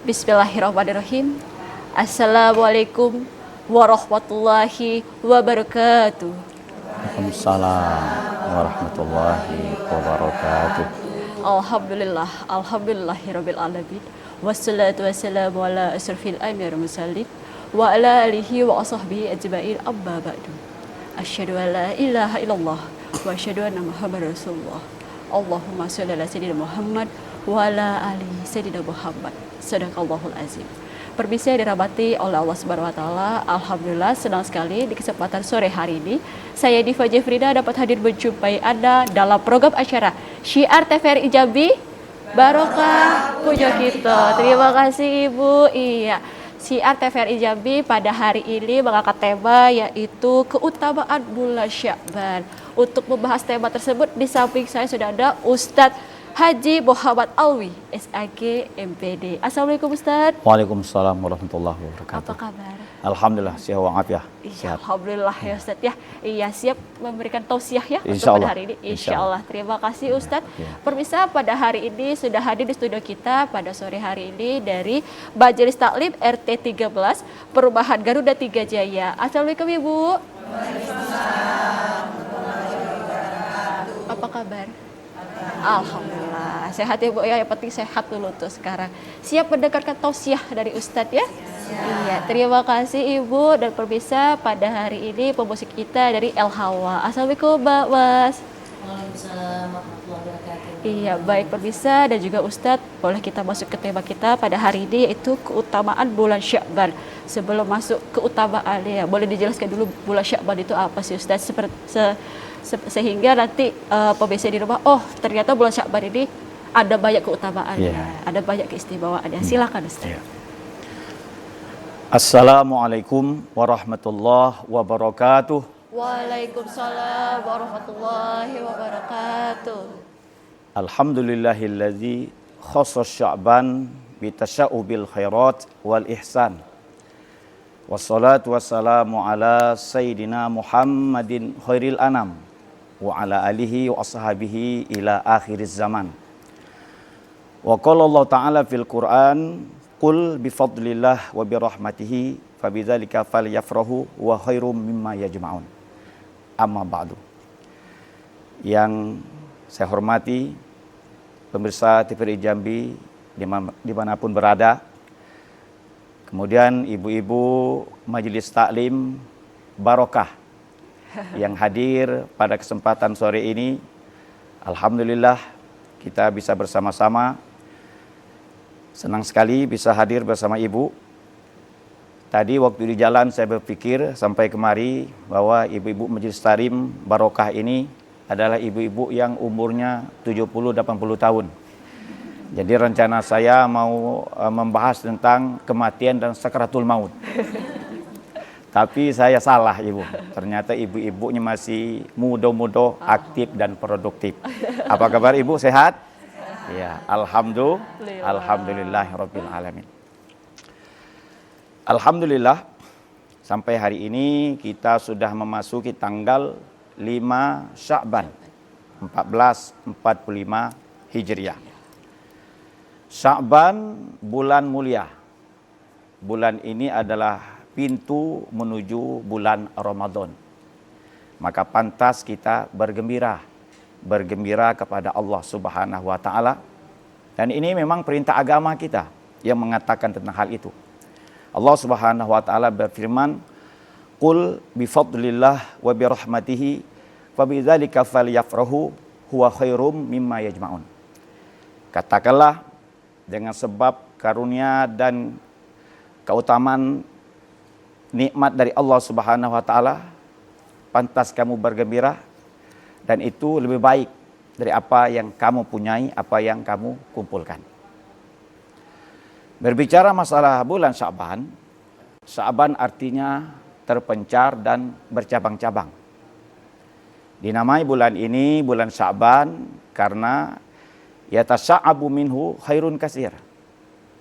Bismillahirrahmanirrahim. Assalamualaikum warahmatullahi wabarakatuh. Waalaikumsalam warahmatullahi wabarakatuh. Alhamdulillahirabbil alamin. Wassalatu wassalamu ala asrofil anbiya'i wal mursalin wa ala alihi wa ashabihi ajma'in, amma ba'du. Asyhadu an la ilaha illallah wa asyhadu anna Muhammadar Rasulullah. Allahumma shalli ala sayyidina Muhammad wa ala ali sayyidina Muhammad. Sadaqallahul azim. Pemirsa yang dirahmati oleh Allah Subhanahu wa taala, alhamdulillah senang sekali di kesempatan sore hari ini saya Diva Jefrida dapat hadir menjumpai Anda dalam program acara Syiar TVRI Jambi Barokah Puja Kita. Terima kasih Ibu. Iya. Syiar TVRI Jambi pada hari ini mengangkat tema yaitu keutamaan bulan Sya'ban. Untuk membahas tema tersebut di samping saya sudah ada Ustadz Haji Muhammad Alwi, SAG MPD. Assalamualaikum Ustadz. Waalaikumsalam warahmatullahi wabarakatuh. Apa kabar? Alhamdulillah sehat walafiat. Iya, alhamdulillah ya Ustadz ya. Iya, siap memberikan tausiah ya Insya untuk pada Allah. hari ini. Insya Allah. Terima kasih Ustadz. Ya. Pemirsa, pada hari ini sudah hadir di studio kita pada sore hari ini dari Majelis Taklim RT 13 Perumahan Garuda 3 Jaya. Assalamualaikum Ibu. Apa kabar? Alhamdulillah, sehat ya Bu ya, yang penting sehat dulu tuh sekarang. Siap mendengarkan tausiah dari Ustadz ya? Iya, terima kasih Ibu dan pemirsa. Pada hari ini pemusik kita dari El Hawa. Assalamualaikum Mbak Was. Waalaikumsalam warahmatullahi wabarakatuh. Iya, baik pemirsa dan juga Ustadz, boleh kita masuk ke tema kita pada hari ini yaitu keutamaan bulan Sya'ban. Sebelum masuk keutamaan ya, boleh dijelaskan dulu bulan Sya'ban itu apa sih Ustadz? Sehingga nanti pemirsa di rumah, oh ternyata bulan Sya'ban ini ada banyak keutamaannya, ada banyak keistimewaannya. Silakan Ustaz. Assalamualaikum warahmatullahi wabarakatuh. Waalaikumsalam warahmatullahi wabarakatuh. Alhamdulillahilladzi khassa Sya'ban bitasya'ubil khairat wal ihsan. Wassalatu wassalamu ala sayyidina Muhammadin khairil anam wa ala alihi wa ashabihi ila akhiriz zaman. Wa qala Allah ta'ala fil Qur'an, qul bifadlillah wa birahmatihi fabidzalika falyafrahu wa khairum mimma yajma'un. Amma ba'du. Yang saya hormati pemirsa TVRI Jambi dimanapun berada, kemudian ibu-ibu Majelis Taklim Barokah yang hadir pada kesempatan sore ini, alhamdulillah kita bisa bersama-sama. Senang sekali bisa hadir bersama ibu. Tadi waktu di jalan saya berpikir sampai kemari bahwa ibu-ibu Majelis Taklim Barokah ini adalah ibu-ibu yang umurnya 70-80 tahun. Jadi rencana saya mau membahas tentang kematian dan sakaratul maut. Tapi saya salah Ibu. Ternyata ibu-ibunya masih muda-muda, aktif dan produktif. Apa kabar Ibu? Sehat? Ya, alhamdulillahirabbil alamin. Alhamdulillah sampai hari ini kita sudah memasuki tanggal 5 Sya'ban 1445 Hijriah. Sya'ban bulan mulia. Bulan ini adalah pintu menuju bulan Ramadan. Maka pantas kita bergembira kepada Allah Subhanahu wa taala. Dan ini memang perintah agama kita yang mengatakan tentang hal itu. Allah Subhanahu wa taala berfirman, "Qul bifadlillah wa birahmatihi fabidzalika falyafrahu huwa khairum mimma yajma'un." Katakanlah, dengan sebab karunia dan keutamaan nikmat dari Allah Subhanahu wa taala, pantas kamu bergembira, dan itu lebih baik dari apa yang kamu punyai, apa yang kamu kumpulkan. Berbicara masalah bulan Sya'ban, Sya'ban artinya terpencar dan bercabang-cabang. Dinamai bulan ini bulan Sya'ban karena yatasya'abu minhu khairun kasir.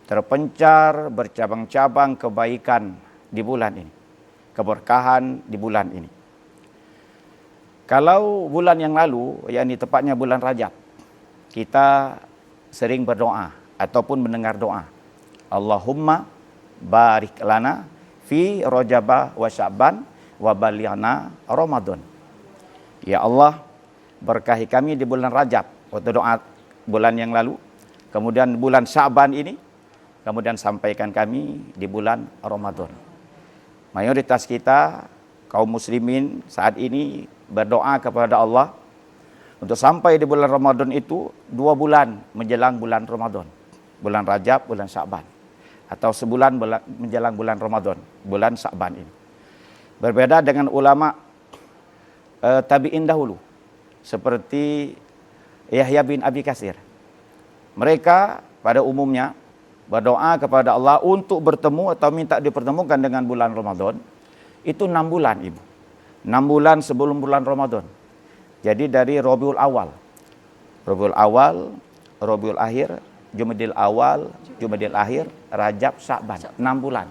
Terpencar, bercabang-cabang kebaikan di bulan ini. Keberkahan di bulan ini. Kalau bulan yang lalu, yakni tepatnya bulan Rajab, kita sering berdoa ataupun mendengar doa. Allahumma barik lana fi Rajab wa Sya'ban wa balighna Ramadan. Ya Allah, berkahi kami di bulan Rajab, waktu doa bulan yang lalu, kemudian bulan Sya'ban ini, kemudian sampaikan kami di bulan Ramadan. Mayoritas kita kaum muslimin saat ini berdoa kepada Allah untuk sampai di bulan Ramadan itu 2 bulan menjelang bulan Ramadan. Bulan Rajab, bulan Sya'ban. Atau sebulan menjelang bulan Ramadan, bulan Sya'ban ini. Berbeda dengan ulama tabi'in dahulu, seperti Yahya bin Abi Katsir. Mereka pada umumnya berdoa kepada Allah untuk bertemu atau minta dipertemukan dengan bulan Ramadan. Itu 6 bulan, Ibu. 6 bulan sebelum bulan Ramadan. Jadi dari Rabiul Awal, Rabiul Akhir, Jumadil Awal, Jumadil Akhir, Rajab, Sya'ban. 6 bulan.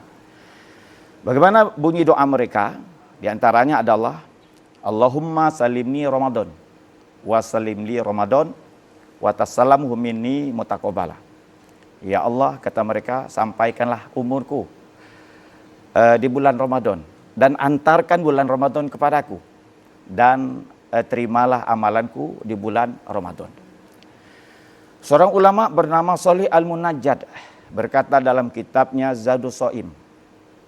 Bagaimana bunyi doa mereka? Di antaranya adalah Allahumma salimni Ramadan wa salimli Ramadan wa tasallamhu minni mutaqabbala. Ya Allah, kata mereka, sampaikanlah umurku di bulan Ramadan dan antarkan bulan Ramadan kepadaku dan terimalah amalanku di bulan Ramadan. Seorang ulama bernama Shalih Al-Munajjad berkata dalam kitabnya Zadus Shaim,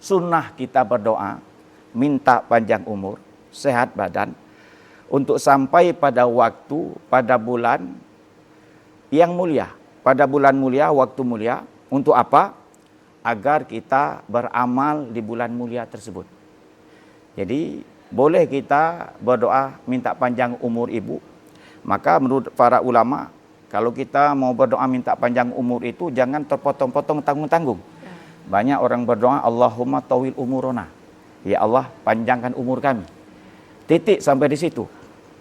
sunnah kita berdoa minta panjang umur, sehat badan untuk sampai pada waktu, pada bulan yang mulia, pada bulan mulia, waktu mulia. Untuk apa? Agar kita beramal di bulan mulia tersebut. Jadi boleh kita berdoa minta panjang umur Ibu. Maka menurut para ulama, kalau kita mau berdoa minta panjang umur itu jangan terpotong-potong, tanggung-tanggung. Banyak orang berdoa Allahumma tawil umurona, ya Allah panjangkan umur kami. Titik sampai di situ.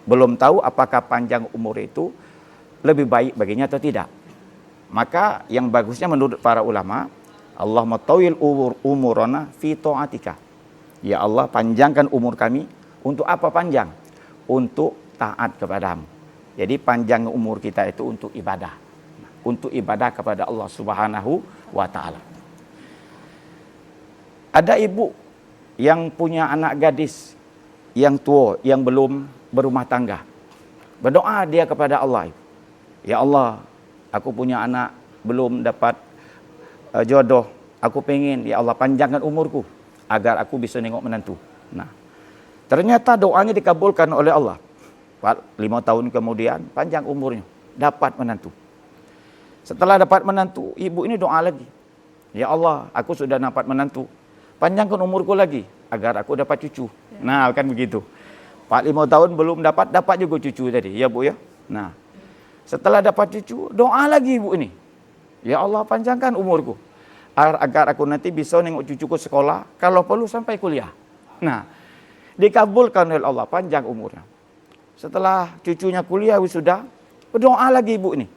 Belum tahu apakah panjang umur itu lebih baik baginya atau tidak. Maka yang bagusnya menurut para ulama, Allahumma tawil umurona fi ta'atika. Ya Allah, panjangkan umur kami. Untuk apa panjang? Untuk taat kepadamu. Jadi panjang umur kita itu untuk ibadah. Untuk ibadah kepada Allah Subhanahu wa ta'ala. Ada ibu yang punya anak gadis yang tua, yang belum berumah tangga. Berdoa dia kepada Allah. Ya Allah, aku punya anak belum dapat jodoh. Aku pengen, ya Allah, panjangkan umurku agar aku bisa nengok menantu. Nah, ternyata doanya dikabulkan oleh Allah. 5 tahun kemudian panjang umurnya, dapat menantu. Setelah dapat menantu, ibu ini doa lagi. Ya Allah, aku sudah dapat menantu, panjangkan umurku lagi agar aku dapat cucu. Nah, kan begitu. 4-5 tahun belum dapat juga cucu tadi, ya Bu ya. Nah, setelah dapat cucu, doa lagi ibu ini. Ya Allah, panjangkan umurku agar aku nanti bisa nengok cucuku sekolah, kalau perlu sampai kuliah. Nah, dikabulkan oleh Allah, panjang umurnya. Setelah cucunya kuliah wisuda, berdoa lagi ibu ini.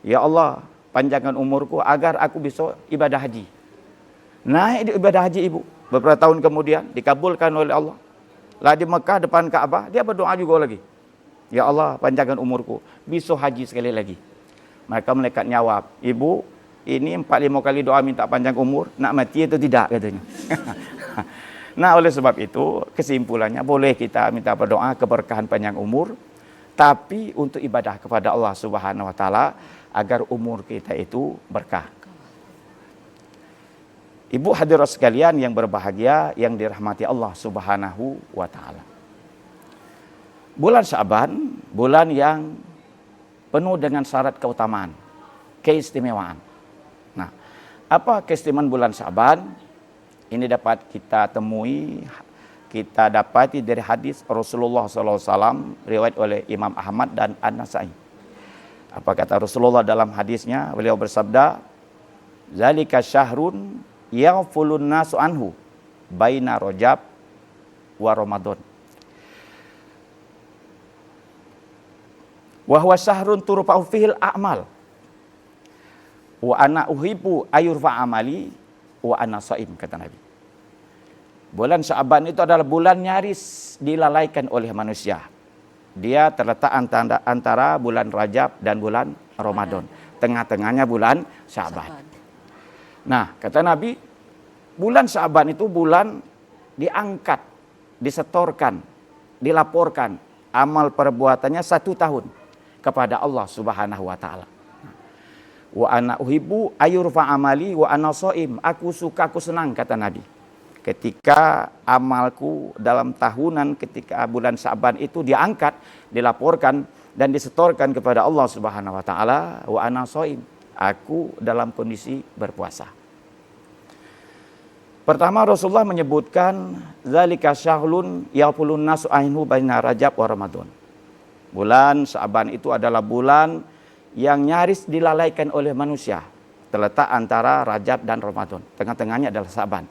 Ya Allah, panjangkan umurku agar aku bisa ibadah haji. Naik di ibadah haji ibu. Beberapa tahun kemudian dikabulkan oleh Allah. Lah di Mekah depan Ka'bah, dia berdoa juga lagi. Ya Allah, panjangkan umurku, bisa haji sekali lagi. Maka malaikat jawab, ibu, ini 4-5 kali doa minta panjang umur, nak mati atau tidak katanya. Nah, oleh sebab itu kesimpulannya boleh kita minta berdoa keberkahan panjang umur, tapi untuk ibadah kepada Allah Subhanahu wa taala agar umur kita itu berkah. Ibu hadirat sekalian yang berbahagia yang dirahmati Allah Subhanahu wa taala. Bulan Sya'ban, bulan yang penuh dengan syarat keutamaan, keistimewaan. Nah, apa keistimewaan bulan Sya'ban? Ini dapat kita temui, kita dapati dari hadis Rasulullah SAW, riwayat oleh Imam Ahmad dan An-Nasai. Apa kata Rasulullah dalam hadisnya? Beliau bersabda, "Zalika syahrun yaghfulun nasu anhu baina Rajab wa Ramadan. Wa huwa syahrun turfa'u fihil a'mal. Wa ana uhibbu ayurfa amali wa ana shaim," kata Nabi. Bulan Sya'ban itu adalah bulan nyaris dilalaikan oleh manusia. Dia terletak antara bulan Rajab dan bulan Ramadan. Tengah-tengahnya bulan Sya'ban. Nah, kata Nabi, bulan Sya'ban itu bulan diangkat, disetorkan, dilaporkan amal perbuatannya 1 tahun kepada Allah Subhanahu wa taala. Wa ana uhibbu ayurfa amali wa ana shaim. Aku suka, aku senang, kata Nabi, ketika amalku dalam tahunan ketika bulan Sya'ban itu diangkat, dilaporkan dan disetorkan kepada Allah Subhanahu wa taala, wa ana shaim. Aku dalam kondisi berpuasa. Pertama, Rasulullah menyebutkan zalika syahrun yaqulun nasu ainhu baina Rajab wa Ramadan. Bulan Sya'ban itu adalah bulan yang nyaris dilalaikan oleh manusia, terletak antara Rajab dan Ramadan. Tengah-tengahnya adalah Sya'ban.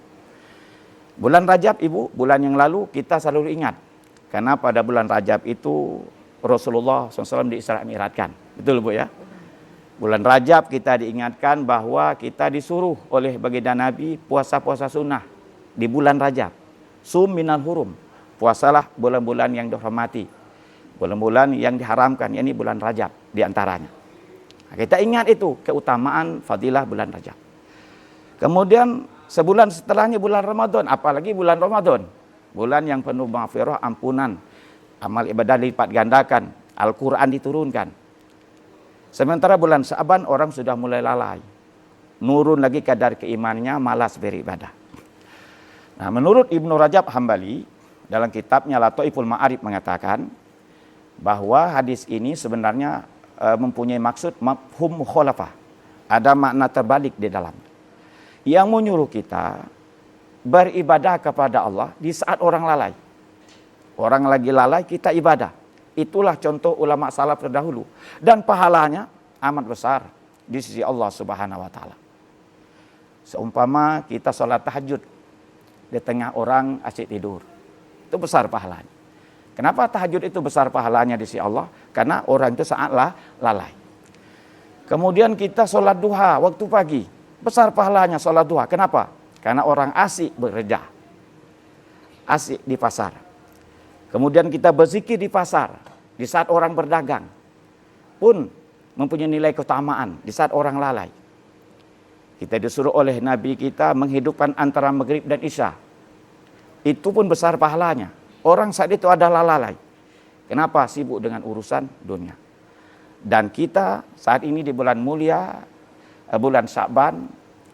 Bulan Rajab, Ibu, bulan yang lalu kita selalu ingat, karena pada bulan Rajab itu Rasulullah SAW diisra mi'rajkan. Betul, Bu, ya? Bulan Rajab kita diingatkan bahwa kita disuruh oleh baginda Nabi puasa-puasa sunnah di bulan Rajab. Sum minal hurum. Puasalah bulan-bulan yang dihormati. Bulan-bulan yang diharamkan, yakni bulan Rajab diantaranya. Nah, kita ingat itu, keutamaan fadilah bulan Rajab. Kemudian sebulan setelahnya bulan Ramadan, apalagi bulan Ramadan. Bulan yang penuh maghfirah, ampunan, amal ibadah dilipat gandakan, Al-Quran diturunkan. Sementara bulan Sya'ban orang sudah mulai lalai. Nurun lagi kadar keimanannya, malas beribadah. Nah, menurut Ibnu Rajab Hambali dalam kitabnya Lataiful Ma'arif mengatakan bahwa hadis ini sebenarnya mempunyai maksud mafhum mukhalafah. Ada makna terbalik di dalam. Yang menyuruh kita beribadah kepada Allah di saat orang lalai. Orang lagi lalai, kita ibadah. Itulah contoh ulama salaf terdahulu. Dan pahalanya amat besar di sisi Allah Subhanahu wa taala. Seumpama kita sholat tahajud di tengah orang asyik tidur. Itu besar pahalanya. Kenapa tahajud itu besar pahalanya di sisi Allah? Karena orang itu sangatlah lalai. Kemudian kita sholat duha waktu pagi. Besar pahalanya sholat duha. Kenapa? Karena orang asyik bekerja. Asyik di pasar. Kemudian kita berzikir di pasar, di saat orang berdagang, pun mempunyai nilai keutamaan di saat orang lalai. Kita disuruh oleh Nabi kita menghidupkan antara maghrib dan isya. Itu pun besar pahalanya. Orang saat itu adalah lalai. Kenapa? Sibuk dengan urusan dunia. Dan kita saat ini di bulan mulia, bulan Sya'ban,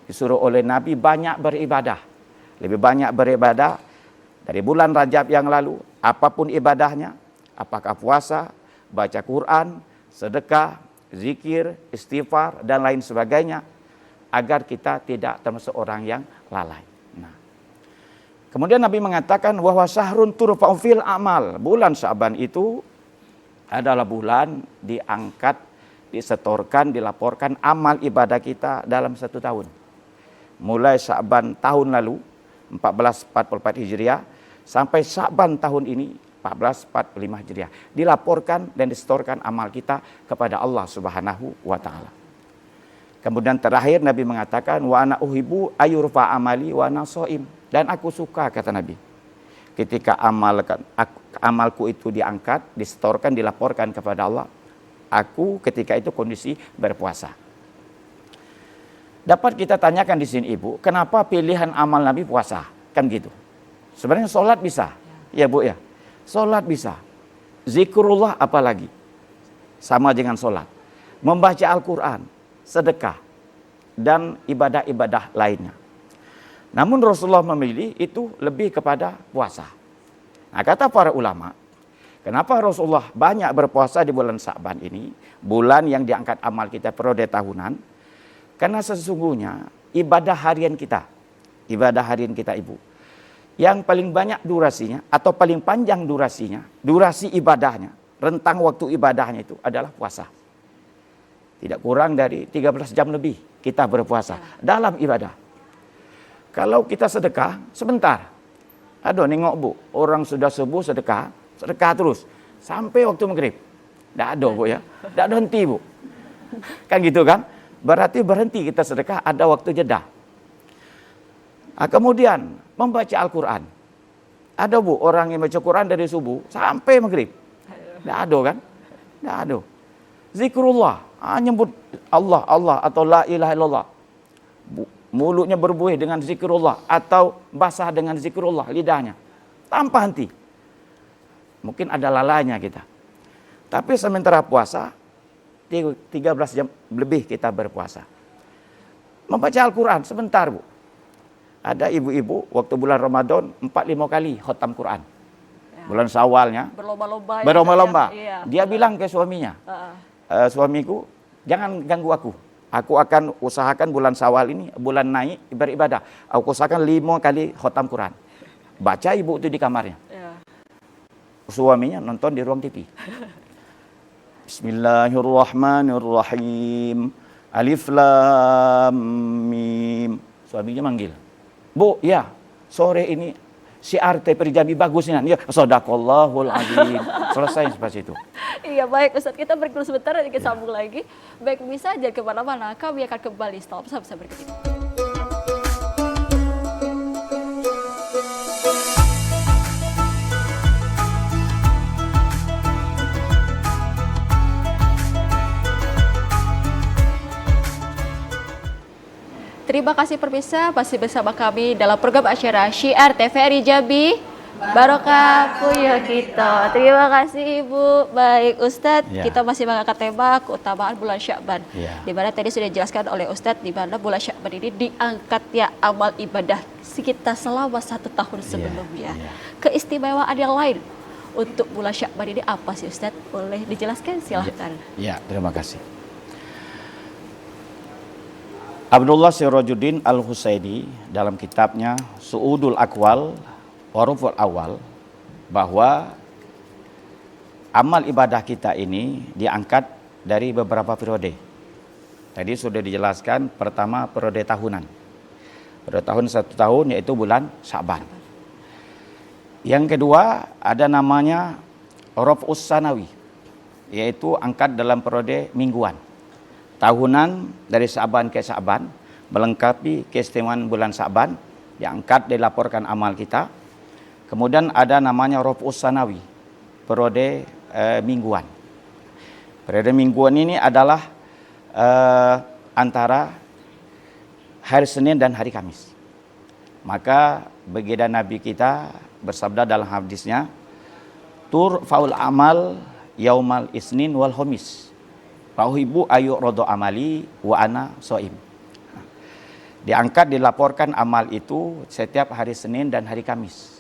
disuruh oleh Nabi banyak beribadah. Lebih banyak beribadah dari bulan Rajab yang lalu. Apapun ibadahnya, apakah puasa, baca Quran, sedekah, zikir, istighfar, dan lain sebagainya, agar kita tidak termasuk orang yang lalai. Nah, kemudian Nabi mengatakan bahwa syahrun turfa'u fil amal. Bulan Sya'ban itu adalah bulan diangkat, disetorkan, dilaporkan amal ibadah kita dalam 1 tahun. Mulai Sya'ban tahun lalu, 1444 Hijriah, sampai Sya'ban tahun ini 1445 Hijriah, dilaporkan dan disetorkan amal kita kepada Allah Subhanahu wa taala. Kemudian terakhir Nabi mengatakan wa ana uhibbu ayurfa amali wa ana shaim, dan aku suka, kata Nabi, ketika amalku itu diangkat, disetorkan, dilaporkan kepada Allah, aku ketika itu kondisi berpuasa. Dapat kita tanyakan di sini, Ibu, kenapa pilihan amal Nabi puasa? Kan gitu. Sebenarnya sholat bisa, ya Bu ya. Sholat bisa. Zikrullah apalagi. Sama dengan sholat. Membaca Al-Quran, sedekah, dan ibadah-ibadah lainnya. Namun Rasulullah memilih itu lebih kepada puasa. Nah, kata para ulama, kenapa Rasulullah banyak berpuasa di bulan Sya'ban ini, bulan yang diangkat amal kita periode tahunan? Karena sesungguhnya ibadah harian kita, Ibu, yang paling banyak durasinya atau paling panjang durasinya, durasi ibadahnya, rentang waktu ibadahnya itu adalah puasa. Tidak kurang dari 13 jam lebih kita berpuasa dalam ibadah. Kalau kita sedekah sebentar, aduh nengok Bu, orang sudah subuh sedekah terus sampai waktu maghrib. Tidak ada Bu ya, tidak ada henti Bu. Kan gitu kan? Berarti berhenti kita sedekah, ada waktu jeda. Nah, kemudian membaca Al-Quran. Ada Bu orang yang baca Quran dari subuh sampai maghrib. Tidak ada kan? Tidak ada. Zikrullah, nyebut Allah atau la ilaha illallah. mulutnya berbuih dengan zikrullah atau basah dengan zikrullah lidahnya tanpa henti. Mungkin ada lalainya kita. Tapi sementara puasa 13 jam lebih kita berpuasa. Membaca Al-Quran sebentar, Bu. Ada ibu-ibu waktu bulan Ramadan 4-5 kali khatam Quran. Bulan Syawalnya Berlomba-lomba. berlomba-lomba. Iya. Dia bilang ke suaminya, suamiku, jangan ganggu aku. Aku akan usahakan bulan Syawal ini, bulan naik beribadah. Aku usahakan 5 kali khatam Quran. Baca ibu itu di kamarnya. Iya. Suaminya nonton di ruang TV. Bismillahirrahmanirrahim. Alif Lam Mim. Suaminya manggil. Bu, ya, sore ini syiar TPRI Jambi bagus ini. Ya, sadaqallahul azim. Selesai seperti itu. Iya, baik Ustadz, kita break dulu sebentar, nanti kita sambung lagi. Baik, bisa jangan kemana-mana, kami akan kembali setelah bersama berikut ini. Terima kasih pemirsa, masih bersama kami dalam program acara Syiar TVRI Jambi. Barokah punya kita. Terima kasih Ibu. Baik Ustadz, Ya. kita masih mengangkat tema keutamaan bulan Sya'ban. Ya. Di mana tadi sudah dijelaskan oleh Ustadz di mana bulan Sya'ban ini diangkat ya amal ibadah kita selama 1 tahun sebelumnya. Ya. Keistimewaan yang lain untuk bulan Sya'ban ini apa sih Ustadz? Boleh dijelaskan? Silahkan. Ya, terima kasih. Abdullah Sirajuddin Al-Husaini dalam kitabnya Su'udul Aqwal Waruful Awal bahwa amal ibadah kita ini diangkat dari beberapa periode. Tadi sudah dijelaskan, pertama periode tahunan. Periode tahun 1 tahun yaitu bulan Sya'ban. Yang kedua ada namanya Raf'us Sanawi, yaitu angkat dalam periode mingguan. Tahunan dari Sya'ban ke Sya'ban, melengkapi keistimewaan bulan Sya'ban, diangkat dilaporkan amal kita. Kemudian ada namanya Raf'us Sanawi, periode mingguan. Periode mingguan ini adalah antara hari Senin dan hari Kamis. Maka baginda Nabi kita bersabda dalam hadisnya, turfa'ul amal yaumal isnin wal khamis. Fauhibu ayu rodo amali wa ana soim. Diangkat dilaporkan amal itu setiap hari Senin dan hari Kamis.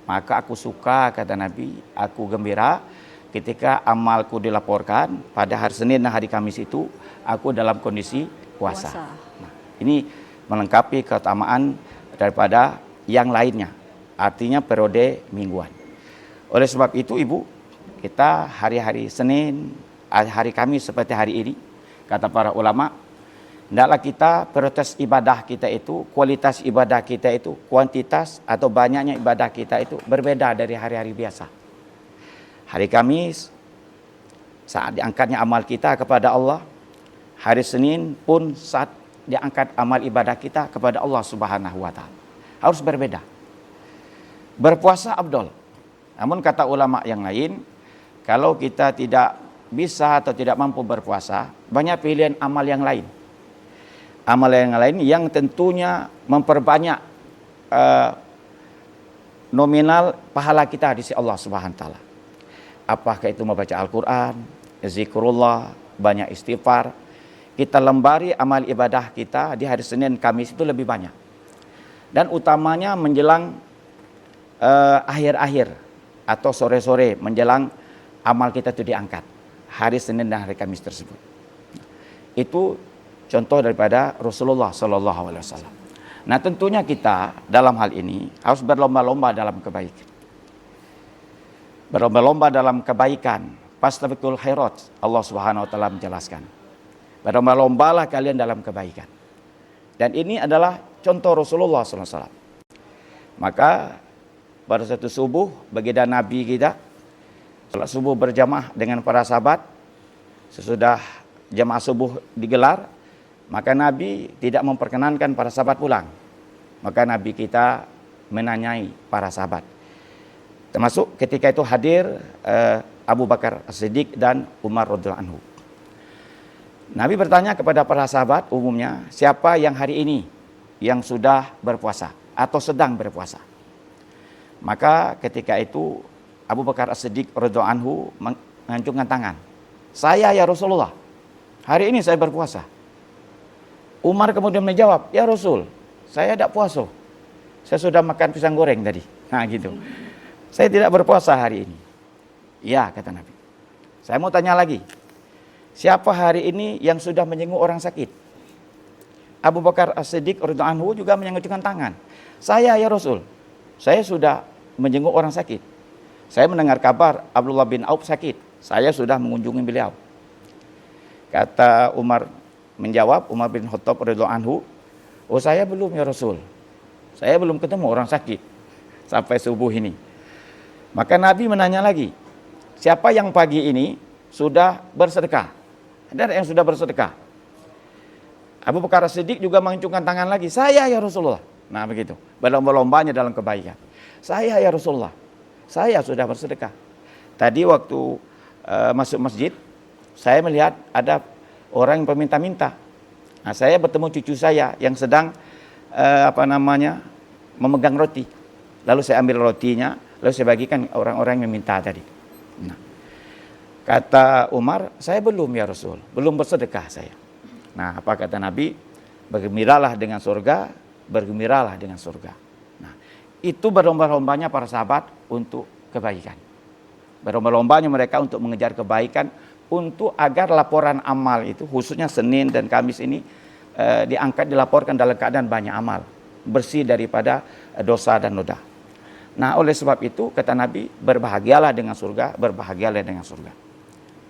Maka aku suka, kata Nabi, aku gembira ketika amalku dilaporkan pada hari Senin dan hari Kamis itu aku dalam kondisi puasa. Nah, ini melengkapi keutamaan daripada yang lainnya. Artinya periode mingguan. Oleh sebab itu Ibu, kita hari-hari Senin, hari Kamis seperti hari ini, kata para ulama, hendaklah kita prioritas ibadah kita itu, kualitas ibadah kita itu, kuantitas atau banyaknya ibadah kita itu berbeda dari hari-hari biasa. Hari Kamis, saat diangkatnya amal kita kepada Allah. Hari Senin pun saat diangkat amal ibadah kita kepada Allah Subhanahu wa Ta'ala. Harus berbeda. Berpuasa abdol. Namun kata ulama yang lain, kalau kita tidak bisa atau tidak mampu berpuasa, banyak pilihan amal yang lain. Amal yang lain yang tentunya memperbanyak nominal pahala kita di sisi Allah Subhanahu wa Ta'ala. Apakah itu membaca Al-Quran, zikrullah, banyak istighfar. Kita lembari amal ibadah kita di hari Senin, Kamis itu lebih banyak. Dan utamanya menjelang akhir-akhir atau sore-sore menjelang amal kita itu diangkat. Hari Senin dan hari Kamis tersebut. Itu contoh daripada Rasulullah Sallallahu Alaihi Wasallam. Nah tentunya kita dalam hal ini harus berlomba-lomba dalam kebaikan. Berlomba-lomba dalam kebaikan. Fastabiqul khairat. Allah Subhanahu Wa Taala menjelaskan. Berlomba-lombalah kalian dalam kebaikan. Dan ini adalah contoh Rasulullah Sallallahu Alaihi Wasallam. Maka pada satu subuh baginda Nabi kita salat subuh berjamaah dengan para sahabat. Sesudah jamaah subuh digelar, maka Nabi tidak memperkenankan para sahabat pulang. Maka Nabi kita menanyai para sahabat. Termasuk ketika itu hadir Abu Bakar As-Siddiq dan Umar radhiyallahu anhu. Nabi bertanya kepada para sahabat umumnya, siapa yang hari ini yang sudah berpuasa atau sedang berpuasa. Maka ketika itu Abu Bakar As-Siddiq radhiyallahu anhu mengacungkan tangan. Saya ya Rasulullah, hari ini saya berpuasa. Umar kemudian menjawab, ya Rasul, saya tidak puasa. Saya sudah makan pisang goreng tadi. Nah gitu. Saya tidak berpuasa hari ini. Ya, kata Nabi. Saya mau tanya lagi. Siapa hari ini yang sudah menjenguk orang sakit? Abu Bakar As-Siddiq radhiyallahu anhu juga menjengukkan tangan. Saya ya Rasul, saya sudah menjenguk orang sakit. Saya mendengar kabar Abdullah bin Auf sakit. Saya sudah mengunjungi beliau. Kata Umar menjawab, Umar bin Khattab radhiyallahu anhu, oh saya belum ya Rasul. Saya belum ketemu orang sakit sampai subuh ini. Maka Nabi menanya lagi, siapa yang pagi ini sudah bersedekah? Ada yang sudah bersedekah? Abu Bakar As-Siddiq juga mengacungkan tangan lagi, saya ya Rasulullah. Nah begitu, berlomba-lombanya dalam kebaikan. Saya ya Rasulullah, saya sudah bersedekah. Tadi waktu masuk masjid, saya melihat ada orang yang meminta-minta. Nah, saya bertemu cucu saya yang sedang memegang roti. Lalu saya ambil rotinya, lalu saya bagikan orang-orang yang meminta tadi. Nah, kata Umar, saya belum ya Rasul, belum bersedekah saya. Nah, apa kata Nabi? Bergembiralah dengan surga, bergembiralah dengan surga. Nah, itu berlomba-lombanya para sahabat untuk kebaikan. Berlomba-lombanya mereka untuk mengejar kebaikan, untuk agar laporan amal itu, khususnya Senin dan Kamis ini, dilaporkan dalam keadaan banyak amal, bersih daripada dosa dan noda. Nah, oleh sebab itu kata Nabi, berbahagialah dengan surga, berbahagialah dengan surga.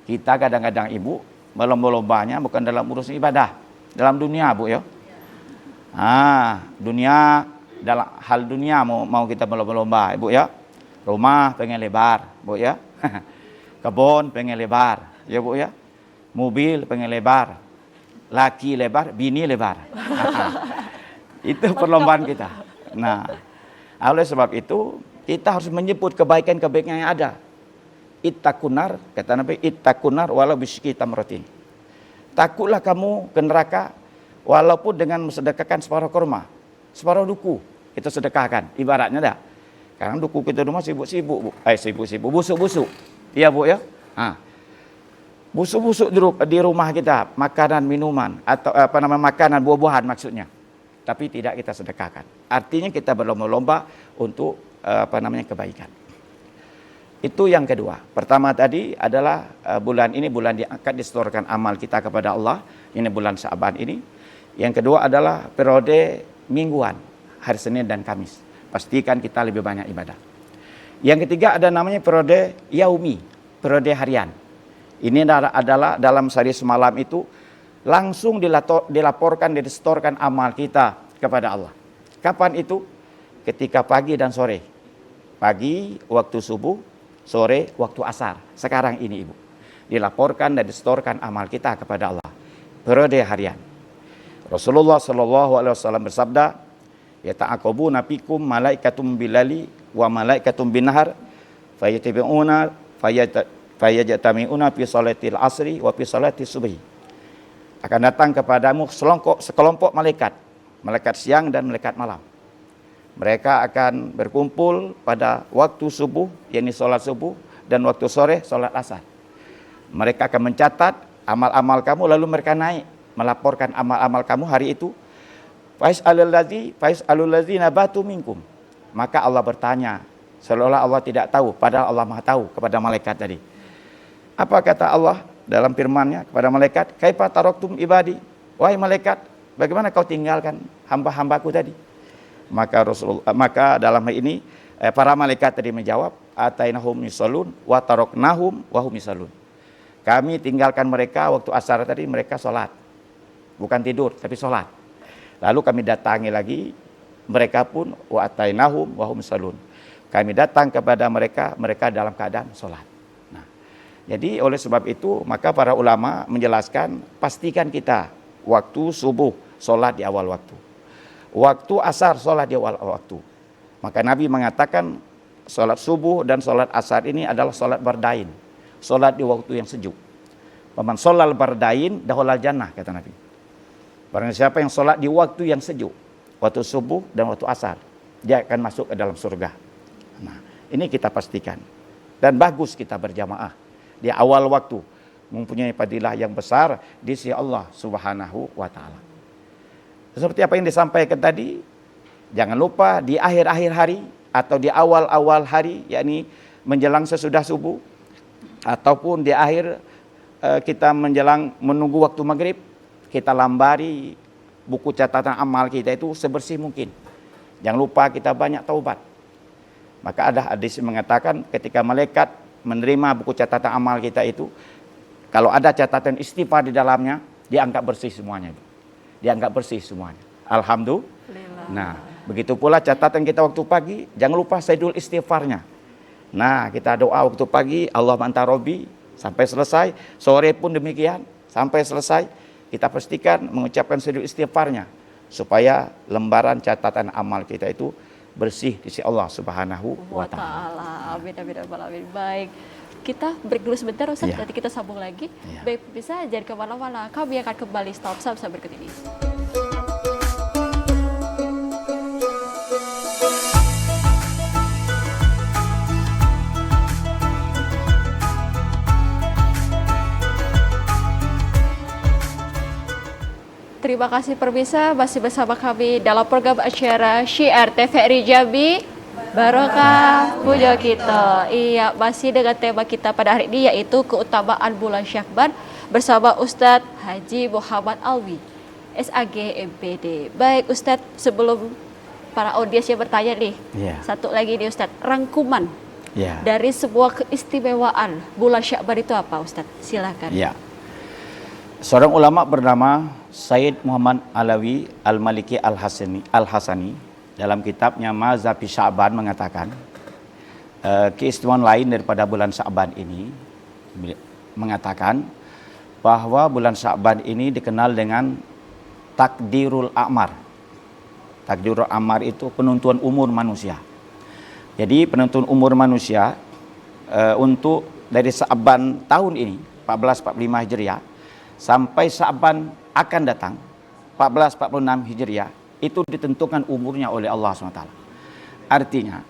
Kita kadang-kadang ibu melomba-lombanya bukan dalam urusan ibadah, dalam dunia bu ya. Dunia, dalam hal dunia mau kita melomba-lomba ibu ya. Rumah pengen lebar bu ya. Kebun pengen lebar ya bu ya. Mobil pengen lebar, laki lebar, bini lebar. Itu perlombaan kita. Nah, oleh sebab itu kita harus menyebut kebaikan-kebaikan yang ada. Ittaqunar, kata Nabi, ittaqunar walau bisyiki tamratin. Takutlah kamu ke neraka walaupun dengan mensedekahkan separuh kurma, separuh duku kita sedekahkan. Ibaratnya dah. Karena duku kita rumah sibuk-sibuk, busuk-busuk. Iya bu ya. Busuk-busuk di rumah kita, makanan, minuman atau makanan, buah-buahan maksudnya. Tapi tidak kita sedekahkan. Artinya kita berlomba-lomba untuk kebaikan. Itu yang kedua. Pertama tadi adalah bulan ini bulan diangkat disetorkan amal kita kepada Allah. Ini bulan Sya'ban ini. Yang kedua adalah periode mingguan, hari Senin dan Kamis. Pastikan kita lebih banyak ibadah. Yang ketiga ada namanya periode yaumi, periode harian. Ini adalah dalam sehari semalam itu langsung dilaporkan, disetorkan amal kita kepada Allah. Kapan itu? Ketika pagi dan sore. Pagi waktu subuh, sore waktu asar. Sekarang ini ibu. Dilaporkan dan disetorkan amal kita kepada Allah. Periode harian. Rasulullah SAW bersabda, yata'aqabuna fikum malaikatum bilali wa malaikatum binahar fayatabi'una fayajtami'una fi salatil asri wa fi salatis subhi. Akan datang kepadamu sekelompok malaikat, malaikat siang dan malaikat malam. Mereka akan berkumpul pada waktu subuh, yakni salat subuh, dan waktu sore salat asar. Mereka akan mencatat amal-amal kamu, lalu mereka naik melaporkan amal-amal kamu hari itu. Fais'alul ladzina batu minkum. Maka Allah bertanya, seolah-olah Allah tidak tahu, padahal Allah Maha tahu kepada malaikat tadi. Apa kata Allah dalam firman-Nya kepada malaikat? Kaifa taraktum ibadi? Wahai malaikat, bagaimana kau tinggalkan hamba-hambaku tadi? Maka dalam hal ini para malaikat tadi menjawab, atainahum yusallun wa taraknahum wa hum yusallun. Kami tinggalkan mereka waktu asar tadi, mereka sholat. Bukan tidur, tapi sholat. Lalu kami datangi lagi, mereka pun wa atainahum wa hum yusallun. Kami datang kepada mereka, mereka dalam keadaan sholat. Nah, jadi oleh sebab itu, maka para ulama menjelaskan, pastikan kita waktu subuh sholat di awal waktu. Waktu asar sholat di awal waktu. Maka Nabi mengatakan sholat subuh dan sholat asar ini adalah sholat bardain. Sholat di waktu yang sejuk. Paman sholal bardain dahulal jannah, kata Nabi. Barang siapa yang sholat di waktu yang sejuk. waktu subuh dan waktu asar. Dia akan masuk ke dalam surga. Nah, ini kita pastikan. Dan bagus kita berjamaah di awal waktu, mempunyai fadilah yang besar di sisi Allah Subhanahu wa taala. Seperti apa yang disampaikan tadi, jangan lupa di akhir-akhir hari atau di awal-awal hari, yakni menjelang sesudah subuh ataupun di akhir kita menjelang menunggu waktu maghrib, kita lambari buku catatan amal kita itu sebersih mungkin. Jangan lupa kita banyak taubat. Maka ada hadis mengatakan ketika malaikat menerima buku catatan amal kita itu, kalau ada catatan istighfar di dalamnya, dianggap bersih semuanya. Dianggap bersih semuanya. Alhamdulillah. Nah, begitu pula catatan kita waktu pagi, jangan lupa sayyidul istighfarnya. Nah, kita doa waktu pagi, Allahumma anta rabbi, sampai selesai. Sore pun demikian, sampai selesai. Kita pastikan mengucapkan sayyidul istighfarnya, supaya lembaran catatan amal kita itu bersih di sisi Allah Subhanahu wa taala. Amin amin amin. Baik. Kita break dulu sebentar Ustaz, nanti kita sambung lagi. Baik, bisa jangan kemana-mana. Kami akan kembali setelah pesan berikut ini. Terima kasih pemirsa, masih bersama kami dalam program acara Syiar TVRI Jambi Barokah Puja Kita. Iya, masih dengan tema kita pada hari ini yaitu keutamaan bulan Syakban bersama Ustadz Haji Muhammad Alwi, SAG MPD. Baik Ustadz, sebelum para audiens yang bertanya nih, satu lagi nih Ustadz, rangkuman dari sebuah keistimewaan bulan Syakban itu apa Ustadz? Silakan. Ya. Seorang ulama bernama Sayyid Muhammad Alawi Al-Maliki Al-Hasani dalam kitabnya Mazhabi Sya'ban mengatakan keistimewaan lain daripada bulan Sya'ban ini, mengatakan bahwa bulan Sya'ban ini dikenal dengan takdirul a'mar. Takdirul a'mar itu penentuan umur manusia. Jadi penentuan umur manusia untuk dari Sya'ban tahun ini 1445 Hijriah sampai Sya'ban akan datang 1446 Hijriah itu ditentukan umurnya oleh Allah SWT. Artinya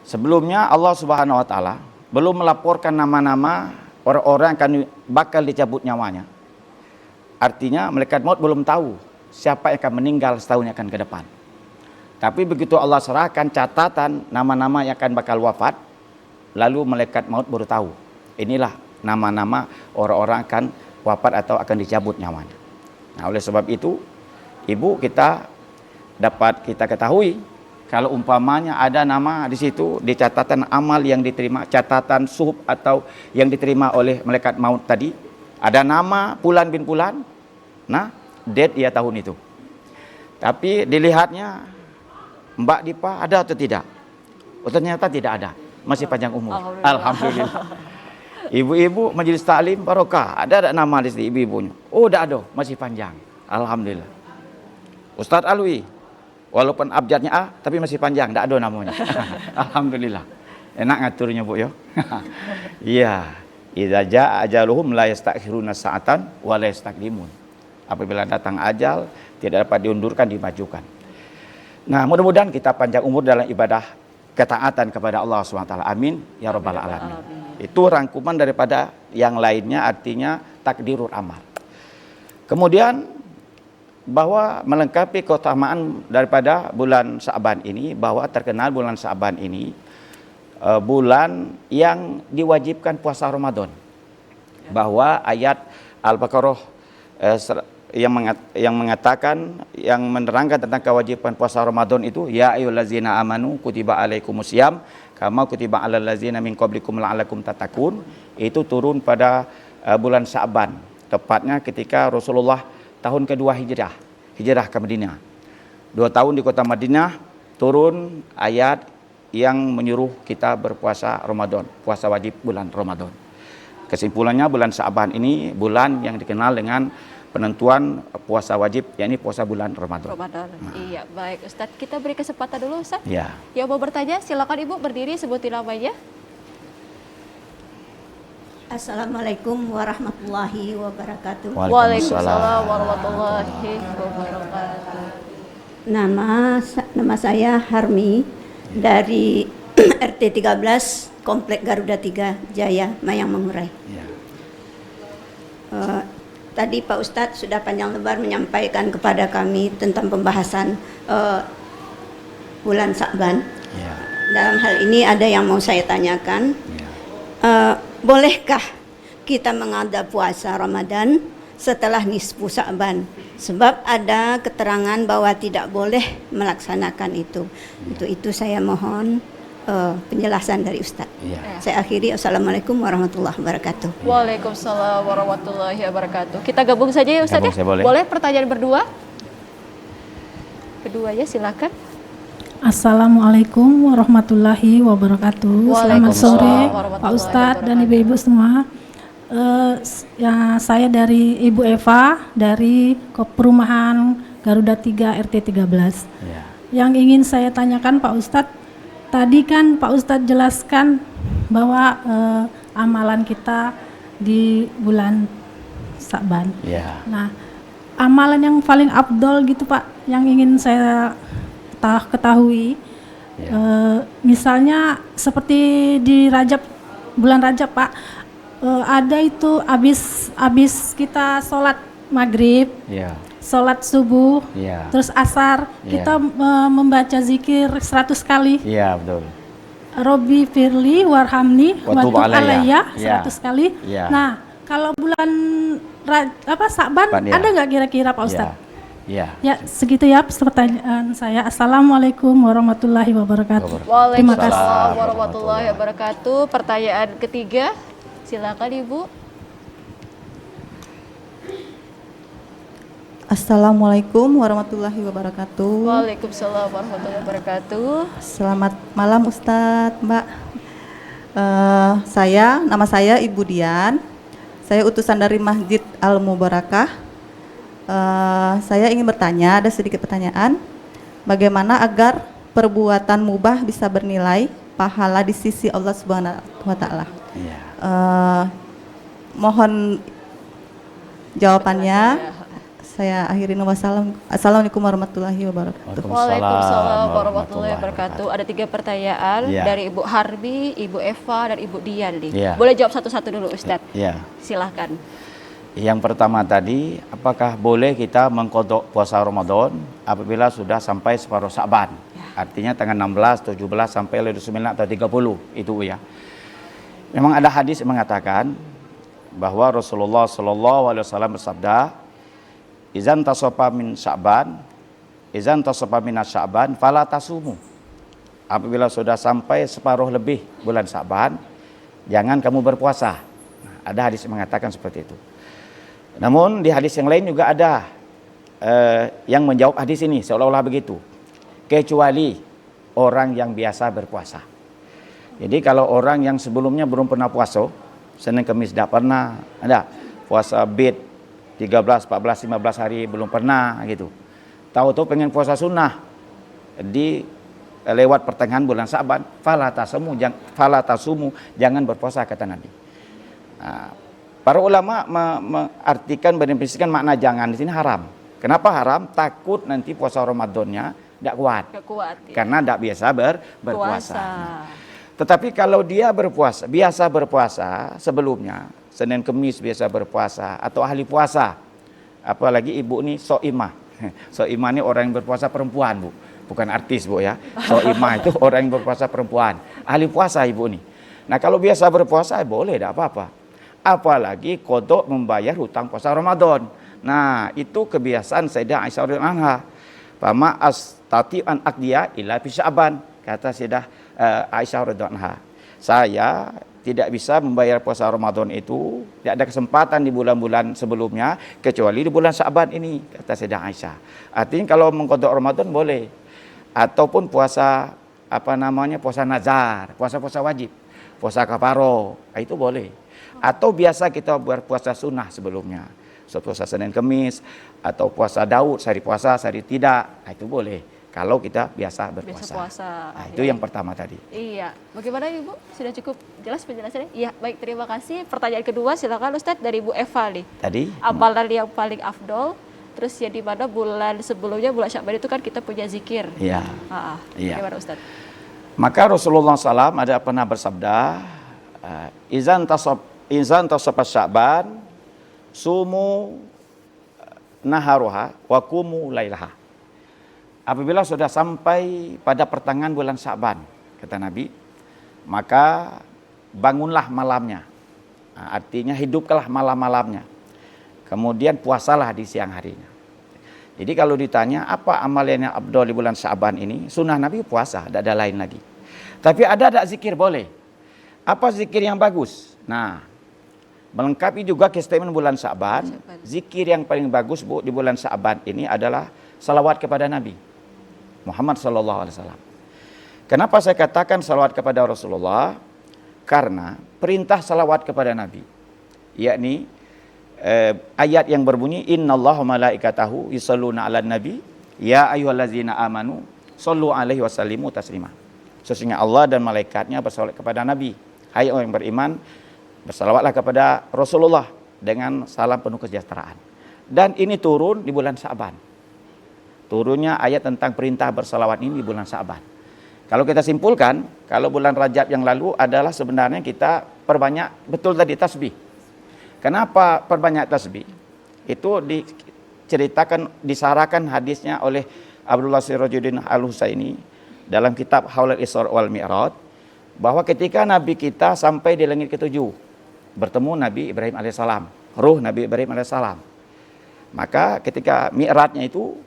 sebelumnya Allah Subhanahu Wa Taala belum melaporkan nama-nama orang-orang akan bakal dicabut nyawanya. Artinya malaikat maut belum tahu siapa yang akan meninggal setahun yang akan ke depan. Tapi begitu Allah serahkan catatan nama-nama yang akan bakal wafat, lalu malaikat maut baru tahu inilah nama-nama orang-orang akan wafat atau akan dicabut nyawanya. Nah, oleh sebab itu, ibu kita dapat kita ketahui kalau umpamanya ada nama di situ di catatan amal yang diterima, catatan suhuf atau yang diterima oleh malaikat maut tadi, ada nama Fulan bin Fulan, nah date dia tahun itu. Tapi dilihatnya Mbak Dipa ada atau tidak? Oh, ternyata tidak ada, masih panjang umur. Alhamdulillah. Ibu-ibu majelis taklim barokah, ada nama di sini ibu-ibunya? Oh, tidak ada, masih panjang. Alhamdulillah. Ustadz Alwi, walaupun abjadnya A, tapi masih panjang, tidak ada namanya. Alhamdulillah. Enak ngaturnya Bu ya. Iya. Idza jaa ajaluhum la yastakhiruna sa'atan wa la yastaqdimun. Apabila datang ajal, tidak dapat diundurkan, dimajukan. Nah, mudah-mudahan kita panjang umur dalam ibadah ketaatan kepada Allah SWT. Amin ya rabbal alamin. Itu rangkuman daripada yang lainnya, artinya takdirul amal. Kemudian bahwa melengkapi keutamaan daripada bulan Sya'ban ini, bahwa terkenal bulan Sya'ban ini bulan yang diwajibkan puasa Ramadan. Bahwa ayat Al-Baqarah yang mengatakan, yang menerangkan tentang kewajiban puasa Ramadan itu, ya ayyuhallazina amanu kutiba alaikumusiyam kama kutiba alal ladzina min qablikum la'allakum tattaqun, itu turun pada bulan Sya'ban, tepatnya ketika Rasulullah tahun kedua hijrah ke Madinah. 2 tahun di kota Madinah turun ayat yang menyuruh kita berpuasa Ramadan, puasa wajib bulan Ramadan. Kesimpulannya bulan Sya'ban ini bulan yang dikenal dengan penentuan puasa wajib, yakni puasa bulan Ramadan. Iya, baik Ustadz, kita beri kesempatan dulu Ustadz. Ya. Yang mau bertanya silakan Ibu berdiri, sebutin namanya. Assalamualaikum warahmatullahi wabarakatuh. Waalaikumsalam warahmatullahi wabarakatuh. Nama saya Harmi dari RT 13 Komplek Garuda 3 Jaya Mayang Mengurai. Ya. Tadi Pak Ustadz sudah panjang lebar menyampaikan kepada kami tentang pembahasan bulan Sa'ban. Ya. Dalam hal ini ada yang mau saya tanyakan. Ya. Bolehkah kita mengada puasa Ramadan setelah nisfu Sa'ban? Sebab ada keterangan bahwa tidak boleh melaksanakan itu. Untuk itu saya mohon penjelasan dari Ustadz. Ya. Saya akhiri. Assalamualaikum warahmatullahi wabarakatuh. Waalaikumsalam warahmatullahi wabarakatuh. Kita gabung saja ya Ustaz Gabung, ya? saya boleh. Boleh pertanyaan berdua? Kedua ya silakan. Assalamualaikum warahmatullahi wabarakatuh. Selamat Waalaikumsalam sore warahmatullahi Pak Ustadz dan wabarakatuh. ibu-ibu semua. Saya dari Ibu Eva dari Perumahan Garuda 3 RT 13. Ya. Yang ingin saya tanyakan Pak Ustadz, tadi kan Pak Ustadz jelaskan bahwa amalan kita di bulan Sa'ban. Ya. Nah, amalan yang paling afdol gitu Pak, yang ingin saya ketahui, Ya. misalnya seperti di bulan Rajab Pak, ada itu abis kita sholat maghrib, Ya. sholat subuh, Ya. terus asar, Ya. kita membaca zikir 100 kali. Ya, betul. Robi firli warhamni Wa tub watub alayya. alayya Ya. 100 kali. Ya. Nah, kalau bulan Sa'ban Sa'ban, ya. ada nggak kira-kira Pak Ustadz? Ya. Ya, segitu ya pertanyaan saya. Assalamualaikum warahmatullahi wabarakatuh. Terima kasih. Waalaikumsalam warahmatullahi wabarakatuh. Pertanyaan ketiga, silakan Ibu. Assalamualaikum warahmatullahi wabarakatuh. Waalaikumsalam warahmatullahi wabarakatuh. Selamat malam Ustadz, Mbak. Nama saya Ibu Dian. Saya utusan dari Masjid Al Mubarakah. Saya ingin bertanya, ada sedikit pertanyaan. Bagaimana agar perbuatan mubah bisa bernilai pahala di sisi Allah Subhanahu wa taala? Ya. Mohon jawabannya. Saya akhirin. Assalamualaikum warahmatullahi wabarakatuh. Waalaikumsalam warahmatullahi wabarakatuh. Ada 3 pertanyaan Ya. dari Ibu Harbi, Ibu Eva, dan Ibu Dian nih. Ya. Boleh jawab satu-satu dulu Ustadz. Ya. Silahkan. Yang pertama tadi, apakah boleh kita mengkodok puasa Ramadan apabila sudah sampai separuh Sa'ban? Artinya tanggal 16, 17 sampai 29 atau 30 itu ya. Memang ada hadis yang mengatakan bahwa Rasulullah SAW bersabda, "Izan tasofa min Sa'ban, izan tasofa min Sa'ban, fala tasumu." Apabila sudah sampai separuh lebih bulan Sa'ban, jangan kamu berpuasa. Nah, ada hadis yang mengatakan seperti itu. Namun di hadis yang lain juga ada yang menjawab hadis ini seolah-olah begitu. Kecuali orang yang biasa berpuasa. Jadi kalau orang yang sebelumnya belum pernah puasa, Senin Kamis tidak pernah, ada puasa bid 13, 14, 15 hari belum pernah gitu. Tahu-tahu pengen puasa sunnah di lewat pertengahan bulan Sa'ban, fala tasumu, jangan berpuasa kata Nabi. Nah, para ulama mengartikan berdiskusikan makna jangan di sini haram. Kenapa haram? Takut nanti puasa Ramadannya tidak kuat. Gak kuat ya. Karena tidak biasa berpuasa. Puasa. Tetapi kalau dia biasa berpuasa sebelumnya, Senin Kemis biasa berpuasa atau ahli puasa. Apalagi ibu ini so'imah. So'imah ini orang yang berpuasa perempuan, Bu. Bukan artis, Bu ya. So'imah itu orang yang berpuasa perempuan. Ahli puasa ibu ini. Nah, kalau biasa berpuasa boleh, tidak apa-apa. Apalagi kodok membayar hutang puasa Ramadan. Nah, itu kebiasaan Sayyidah Aisyah radhiyallahu anha. Fama astati an aqdiya illa fi Sya'ban, kata Sayyidah Aisyah radhiyallahu anha. Saya tidak bisa membayar puasa Ramadan itu, tidak ada kesempatan di bulan-bulan sebelumnya kecuali di bulan Sya'ban ini, kata Sayyidah Aisyah. Artinya kalau mengkodok Ramadan boleh. Ataupun puasa puasa nazar, puasa-puasa wajib, puasa kafaro, itu boleh. Atau biasa kita berpuasa sunnah sebelumnya, puasa Senin Kemis atau puasa Daud, sehari puasa sehari tidak, itu boleh kalau kita biasa berpuasa. Biasa puasa. Nah, itu yang pertama tadi. Iya. Bagaimana Ibu? Sudah cukup jelas penjelasannya? Iya, baik, terima kasih. Pertanyaan kedua silakan Ustadz dari Ibu Eva nih. Tadi Amalan yang paling afdol Terus ya di mana bulan sebelumnya bulan Syakban itu kan kita punya zikir. Iya. Iya. Gimana Ustaz? Maka Rasulullah SAW ada pernah bersabda, izan tasab Sya'ban sumu naharuha wa kumu lailaha. Apabila sudah sampai pada pertengahan bulan Sya'ban, kata Nabi, maka bangunlah malamnya. Nah, artinya hidupkanlah malam-malamnya. Kemudian puasalah di siang harinya. Jadi kalau ditanya apa amalan yang abdul di bulan Sya'ban ini, sunnah Nabi puasa, tidak ada lain lagi. Tapi ada zikir boleh. Apa zikir yang bagus? Nah, melengkapi juga keistimewaan bulan Sya'ban, zikir yang paling bagus Bu di bulan Sya'ban ini adalah salawat kepada Nabi Muhammad SAW. Kenapa saya katakan salawat kepada Rasulullah? Karena perintah salawat kepada Nabi, yakni ayat yang berbunyi innallaha malaikatahu yusholluna 'alan nabi ya ayyuhallazina amanu shollu 'alaihi wasallimu taslima. Sesungguhnya Allah dan malaikatnya bersalawat kepada Nabi. Hai orang yang beriman, bersalawatlah kepada Rasulullah dengan salam penuh kesejahteraan. Dan ini turun di bulan Sya'ban. Turunnya ayat tentang perintah bersalawat ini di bulan Sya'ban. Kalau kita simpulkan, kalau bulan Rajab yang lalu adalah sebenarnya kita perbanyak betul tadi tasbih. Kenapa perbanyak tasbih? Itu diceritakan, disarahkan hadisnya oleh Abdullah Sirajuddin Al-Husaini dalam kitab Haulal Isra wal Mi'raj, bahwa ketika Nabi kita sampai di langit ketujuh, bertemu Nabi Ibrahim alaihissalam, ruh Nabi Ibrahim alaihissalam. Maka ketika Mi'rajnya itu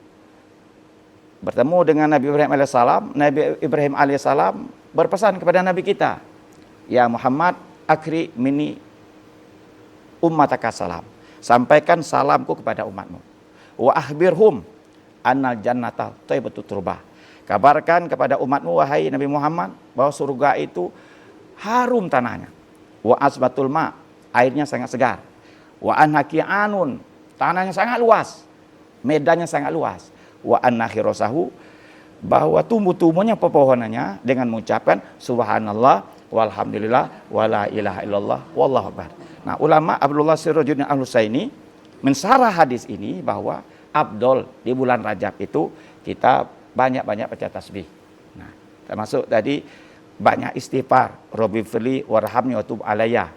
bertemu dengan Nabi Ibrahim alaihissalam, Nabi Ibrahim alaihissalam berpesan kepada Nabi kita, ya Muhammad, akhri mini ummataka salam, sampaikan salamku kepada umatmu. Wa akhbirhum annal jannata thayyibatut turbah, kabarkan kepada umatmu wahai Nabi Muhammad bahwa surga itu harum tanahnya. Wa asbatul ma, airnya sangat segar. Wa anhaqi'anun, tanahnya sangat luas, medannya sangat luas. Wa annakhirosahu, bahwa tumbuh-tumbuhnya pepohonannya dengan mengucapkan subhanallah walhamdulillah wala ilaha illallah wallahu akbar. Nah, ulama Abdullah Sirajuddin Al-Husaini mensarah hadis ini bahwa abdol di bulan Rajab itu kita banyak-banyak baca tasbih. Nah, termasuk tadi banyak istighfar, Rabbi firli warhamni wa tub alayya.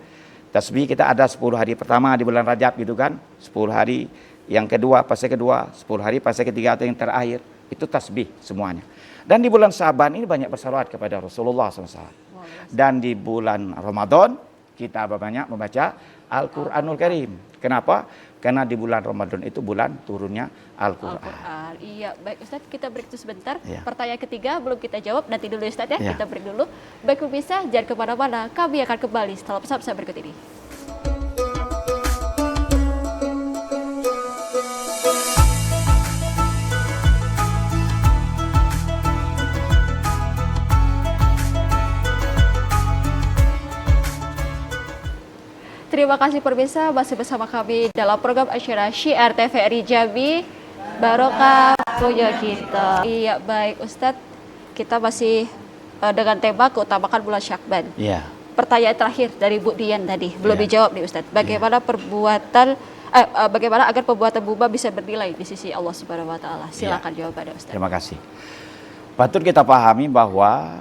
Tasbih kita ada 10 hari pertama di bulan Rajab gitu kan, 10 hari yang kedua, fase kedua, 10 hari fase ketiga atau yang terakhir, itu tasbih semuanya. Dan di bulan Sya'ban ini banyak bersalawat kepada Rasulullah SAW. Dan di bulan Ramadan kita banyak membaca Al-Quranul Karim. Kenapa? Karena di bulan Ramadan itu bulan turunnya Al-Quran. Iya, baik Ustaz, kita break dulu sebentar. Ya. Pertanyaan ketiga belum kita jawab, nanti dulu Ustaz ya. Ya. Kita break dulu. Baik pemirsa, jangan kemana-mana. Kami akan kembali setelah pesan-pesan berikut ini. Terima kasih pemirsa, masih bersama kami dalam program acara Syiar TVRI Jambi, Barokah punya kita. Iya, baik Ustadz, kita masih dengan tema keutamaan bulan Syakban. Iya. Pertanyaan terakhir dari Bu Dian tadi, belum Iya. dijawab nih Ustadz. Bagaimana bagaimana agar perbuatan mubah bisa bernilai di sisi Allah Subhanahu wa taala? Silakan jawabannya Ustadz. Terima kasih. Patut kita pahami bahwa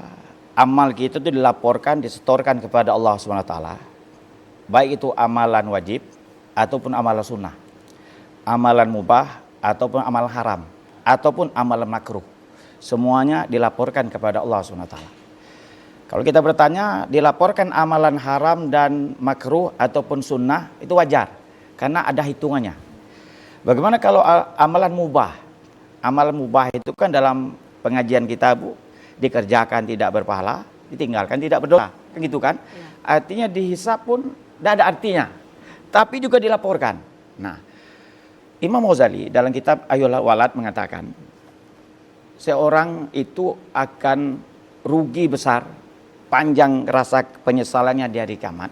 amal kita itu dilaporkan, disetorkan kepada Allah Subhanahu wa taala. Baik itu amalan wajib ataupun amalan sunnah, amalan mubah ataupun amalan haram, ataupun amalan makruh, semuanya dilaporkan kepada Allah SWT. Kalau kita bertanya, dilaporkan amalan haram dan makruh ataupun sunnah itu wajar, karena ada hitungannya. Bagaimana kalau amalan mubah? Amalan mubah itu kan dalam pengajian kita Bu, dikerjakan tidak berpahala, ditinggalkan tidak berdosa, kan gitu kan? Artinya dihisab pun tidak ada artinya, tapi juga dilaporkan. Nah, Imam Ghazali dalam kitab Ayyul Walad mengatakan, seorang itu akan rugi besar, panjang rasa penyesalannya di hari kiamat,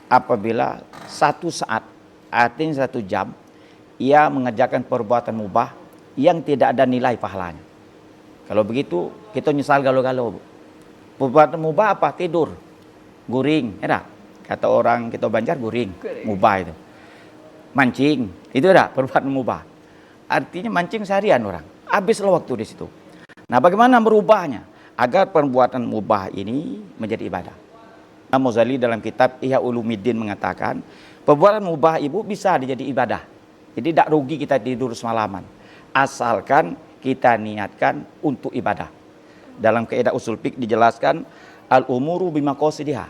apabila satu saat, artinya 1 jam, ia mengerjakan perbuatan mubah yang tidak ada nilai pahalanya. Kalau begitu, kita nyesal galau-galau. Perbuatan mubah apa? Tidur, guring, ya tak? Kata orang kita Banjar guring, mubah itu. Mancing, itu dah perbuatan mubah. artinya mancing seharian orang. Habislah waktu di situ. Nah, bagaimana merubahnya agar perbuatan mubah ini menjadi ibadah? Imam Ghazali dalam kitab Ihya Ulumuddin mengatakan, perbuatan mubah ibu bisa jadi ibadah. Jadi tidak rugi kita tidur semalaman, asalkan kita niatkan untuk ibadah. Dalam kaidah usul fiqh dijelaskan, al-umuru bimaqasidiha.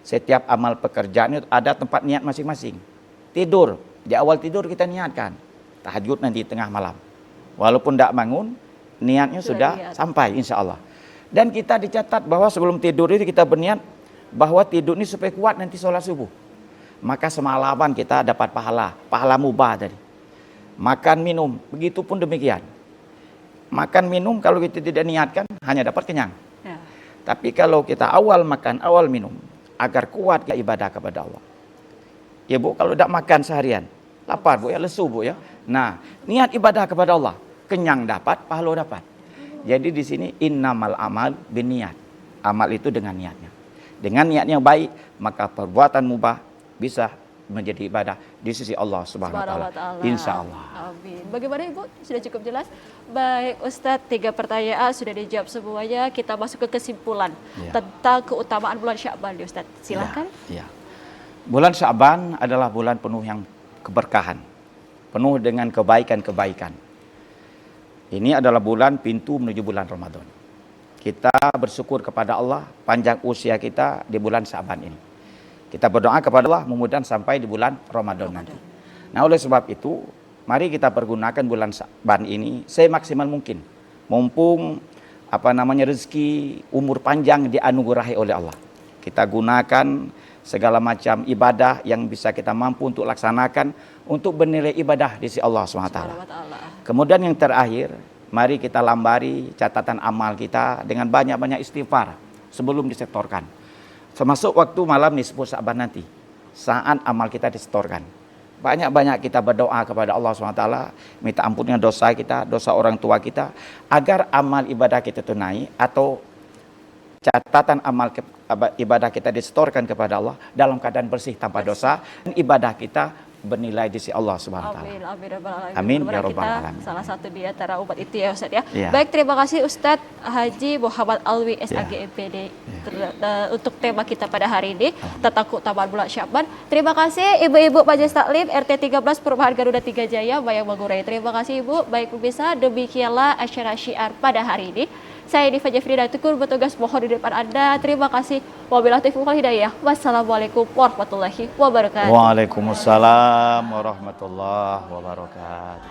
Setiap amal pekerjaan itu ada tempat niat masing-masing. Tidur, di awal tidur kita niatkan. Tahajud nanti tengah malam. Walaupun tidak bangun, niatnya sudah sampai insya Allah. Dan kita dicatat bahwa sebelum tidur itu kita berniat bahwa tidur ini supaya kuat nanti sholat subuh. Maka semalaman kita dapat pahala mubah tadi. Makan minum, begitu pun demikian. Makan minum kalau kita tidak niatkan hanya dapat kenyang. Ya. Tapi kalau kita awal makan, awal minum, agar kuat ke ibadah kepada Allah. Ya Bu, kalau tidak makan seharian, lapar Bu ya, lesu Bu ya. Nah, niat ibadah kepada Allah, kenyang dapat, pahala dapat. Jadi di sini innamal amal binniat. Amal itu dengan niatnya. Dengan niatnya baik, maka perbuatan mubah bisa menjadi ibadah di sisi Allah Subhanahu wa taala. Insyaallah. Amin. Bagaimana Ibu? Sudah cukup jelas? Baik Ustadz, 3 pertanyaan sudah dijawab semuanya. Kita masuk ke kesimpulan tentang keutamaan bulan Sya'ban, Ustadz. Silakan. Ya. Bulan Sya'ban adalah bulan penuh yang keberkahan, penuh dengan kebaikan-kebaikan. Ini adalah bulan pintu menuju bulan Ramadan. Kita bersyukur kepada Allah panjang usia kita di bulan Sya'ban ini. Kita berdoa kepada Allah mudah-mudahan sampai di bulan Ramadan nanti. Nah, oleh sebab itu, mari kita pergunakan bulan Sya'ban ini semaksimal mungkin. Mumpung rezeki umur panjang dianugerahi oleh Allah. Kita gunakan segala macam ibadah yang bisa kita mampu untuk laksanakan untuk bernilai ibadah di sisi Allah SWT. Kemudian yang terakhir, mari kita lambari catatan amal kita dengan banyak-banyak istighfar sebelum disetorkan. Termasuk waktu malam nisfu Sya'ban nanti, saat amal kita disetorkan. Banyak-banyak kita berdoa kepada Allah SWT, minta ampunnya dosa kita, dosa orang tua kita, agar amal ibadah kita tunai atau catatan amal ibadah kita disetorkan kepada Allah dalam keadaan bersih tanpa dosa, dan ibadah kita bernilai di sisi Allah Subhanahu wa taala. Amin ya rabbal alamin. Salah satu di antara umat itu ya Ustaz ya. Ya. Baik, terima kasih Ustadz Haji Muhammad Alwi SAG MPD untuk tema kita pada hari ini tentang keutamaan bulan Sya'ban. Terima kasih Ibu-ibu Majelis Taklim RT 13 Perumahan Garuda 3 Jaya Bayang Manggurai. Terima kasih Ibu. Baik pemirsa, demikianlah acara syiar pada hari ini. Saya Diva Jafri dan Tukur bertugas mohon di depan Anda. Terima kasih. Wabillahi taufiq wal hidayah. Wassalamualaikum warahmatullahi wabarakatuh. Waalaikumsalam warahmatullahi wabarakatuh.